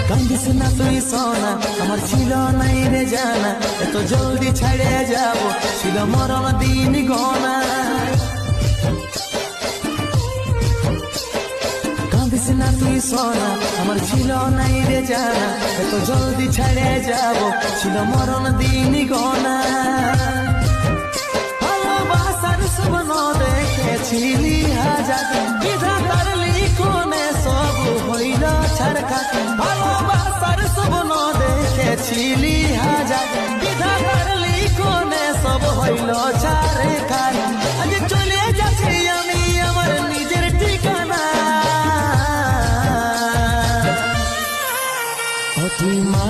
কান্দিস না তুই সোনা, আমার ছিল নাই রে জানা, এত জলদি ছেড়ে যাব ছিল মরণ দিন গনা। কান্দিস না তুই সোনা, আমার ছিল নাই রে জানা, এত জলদি ছেড়ে যাব ছিল মরণ দিন গনা। ভালোবাসার স্বপ্ন দেখেছিলি হাজার, বিধাতার লিখনে সব হইল ছাড়খার। ভালোবাসার স্বপ্ন দেখেছিলি হাজার, বিধাতার লিখনে সব হইল ছাড়খার। আজ চলে যাচ্ছি আমি আমার নিজের ঠিকানা। তুই মা